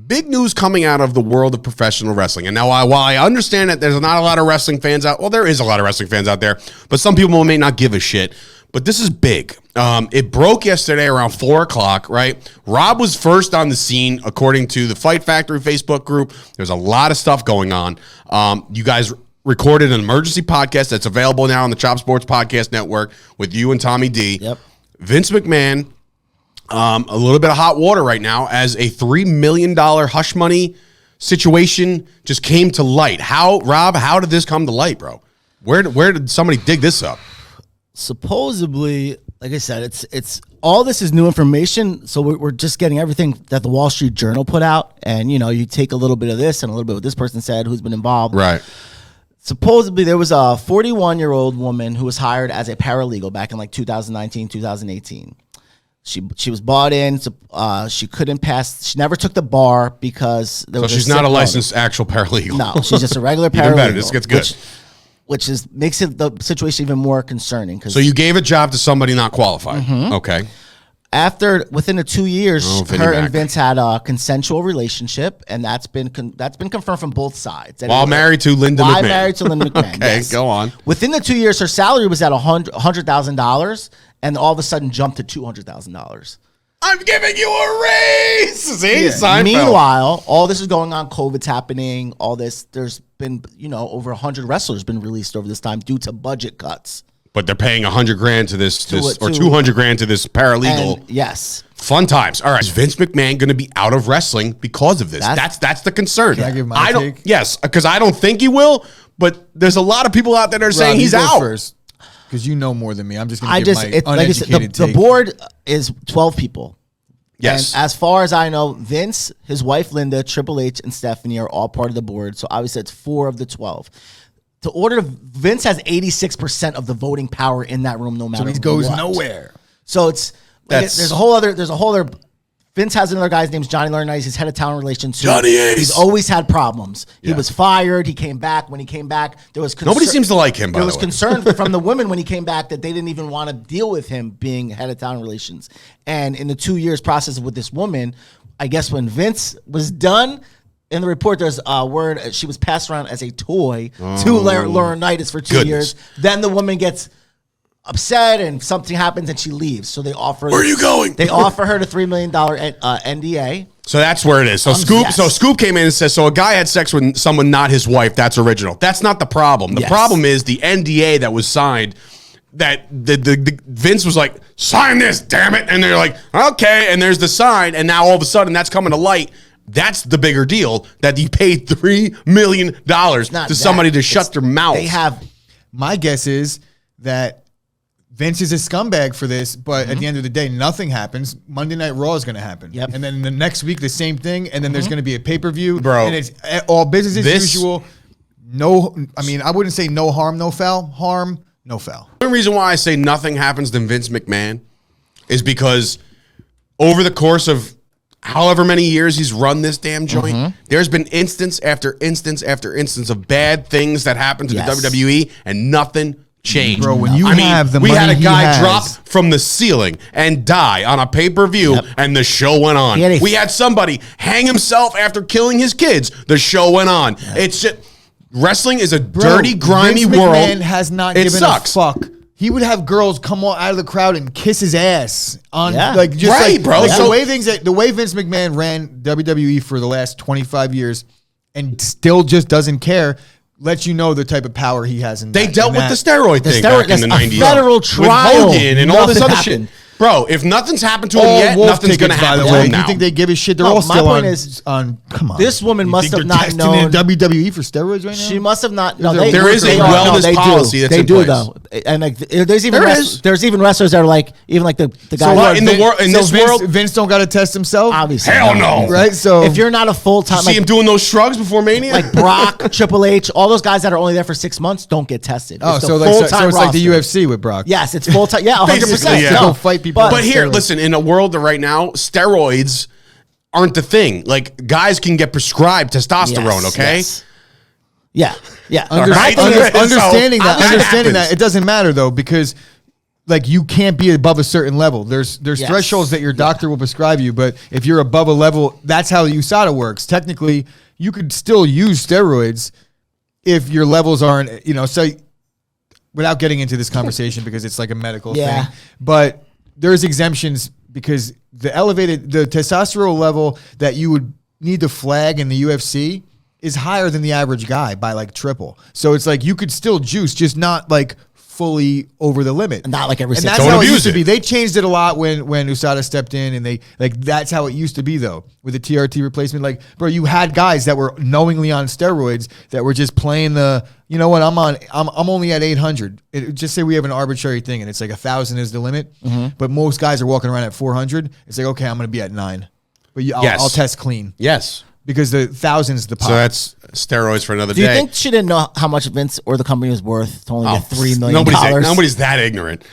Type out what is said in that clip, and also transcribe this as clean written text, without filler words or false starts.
big news coming out of the world of professional wrestling. And now, while I understand that there's not a lot of wrestling fans out, well, there is a lot of wrestling fans out there, but some people may not give a shit. But this is big. It broke yesterday around 4 o'clock, right? Rob was first on the scene, according to the Fight Factory Facebook group. There's a lot of stuff going on. You guys recorded an emergency podcast that's available now on the Chop Sports Podcast Network with you and Tommy D. Yep. Vince McMahon, a little bit of hot water right now as a $3 million hush money situation just came to light. Rob, how did this come to light, bro? Where did somebody dig this up? Supposedly, like I said, it's all this is new information, so we're just getting everything that the Wall Street Journal put out, and you take a little bit of this and a little bit of what this person said, who's been involved. Right. Supposedly, there was a 41-year-old woman who was hired as a paralegal back in like 2019, 2018. She was bought in. She couldn't pass. She never took the bar because there was. So she's not a licensed actual paralegal. No, she's just a regular paralegal. Even better. This gets good. Which makes the situation even more concerning. So you gave a job to somebody not qualified. Mm-hmm. Okay. Within the 2 years, her and Vince had a consensual relationship, and that's been confirmed from both sides. While married to Linda McMahon. While married to Linda McMahon. Okay, yes. Go on. Within the 2 years, her salary was at $100,000, and all of a sudden jumped to $200,000. I'm giving you a raise. See, yeah. Meanwhile, all this is going on. COVID's happening. All this. There's been over 100 wrestlers been released over this time due to budget cuts. But they're paying $100,000 to this or $200,000 to this paralegal. Yes. Fun times. All right. Is Vince McMahon going to be out of wrestling because of this? That's the concern. Can I give my take? Yes, because I don't think he will. But there's a lot of people out there that are saying he's out first. Because you know more than me. I'm just going to give my uneducated take. The board is 12 people. Yes. And as far as I know, Vince, his wife Linda, Triple H, and Stephanie are all part of the board. So obviously it's 4 of the 12. Vince has 86% of the voting power in that room, no matter what. So he goes nowhere. So there's a whole other. Vince has another guy's name's Johnny Laurinaitis. He's head of talent relations. Johnny Ace. He's always had problems. Yeah. He was fired. He came back. When he came back, there was nobody seems to like him. By the way, there was concern from the women when he came back that they didn't even want to deal with him being head of talent relations. And in the 2 years process with this woman, I guess when Vince was done. In the report, there's a word, she was passed around as a toy to Laurinaitis for 2 years. Then the woman gets upset and something happens and she leaves. So they offer. Where are you going? They offer her the $3 million NDA. So that's where it is. So Scoop came in and says, so a guy had sex with someone not his wife. That's original. That's not the problem. The problem is the NDA that was signed. That the Vince was like, sign this, damn it. And they're like, okay. And there's the sign. And now all of a sudden that's coming to light. That's the bigger deal, that he paid $3 million to somebody to shut their mouth. My guess is that Vince is a scumbag for this, but at the end of the day, nothing happens. Monday Night Raw is going to happen. Yep. And then the next week, the same thing. And then there's going to be a pay-per-view. Bro. And it's all business as usual. I wouldn't say no harm, no foul. Harm, no foul. The reason why I say nothing happens to Vince McMahon is over the course of however many years he's run this damn joint, there's been instance after instance after instance of bad things that happened to the WWE, and nothing changed. Bro, when you have the money, we had a guy drop from the ceiling and die on a pay-per-view, and the show went on. We had somebody hang himself after killing his kids. The show went on. It's just wrestling is a dirty, grimy Vince world. McMahon has not given a fuck. He would have girls come out of the crowd and kiss his ass on bro. Bro. The way Vince McMahon ran WWE for the last 25 years and still just doesn't care lets you know the type of power he has in They dealt with the steroid thing back in the 90s. Federal trial. With Hogan and all this other shit. Bro, if nothing's happened to him yet, nothing's going to happen to him now. You think they give a shit? They're all still on. Come on. This woman must have not known. WWE for steroids right now? She must have not. No, there is a wellness policy that's in place. They do, though. And there's even wrestlers that are like, even like the guy. So in this world, Vince don't got to test himself? Obviously. Hell no. Right? So if you're not a full-time. You see him doing those shrugs before Mania? Like Brock, Triple H, all those guys that are only there for 6 months don't get tested. Oh, so it's like the UFC with Brock. Yes, it's full-time. Yeah, 100%. Go fight people. But here, listen, in a world that right now, steroids aren't the thing. Like, guys can get prescribed testosterone, okay? Yes. Yeah. Understanding that, it doesn't matter, though, because like you can't be above a certain level. There's Yes. thresholds that your doctor will prescribe you, but if you're above a level, that's how USADA works. Technically, you could still use steroids if your levels aren't, so without getting into this conversation because it's like a medical Yeah. thing, but there's exemptions because the testosterone level that you would need to flag in the UFC is higher than the average guy by like triple. So it's like you could still juice, just not like fully over the limit. Not like every And 6 that's Don't how it abuse used to it. be. They changed it a lot when USADA stepped in, and they like that's how it used to be though with the TRT replacement. Like, bro, you had guys that were knowingly on steroids that were just playing the. You know what? I'm only at 800. Just say we have an arbitrary thing, and it's like 1,000 is the limit. But most guys are walking around at 400. It's like okay, I'm gonna be at 9, but I'll test clean Yes. because the 1,000's the pop. So that's steroids for another Do you day. think she didn't know how much Vince or the company was worth to only get $3 million? Nobody's that ignorant.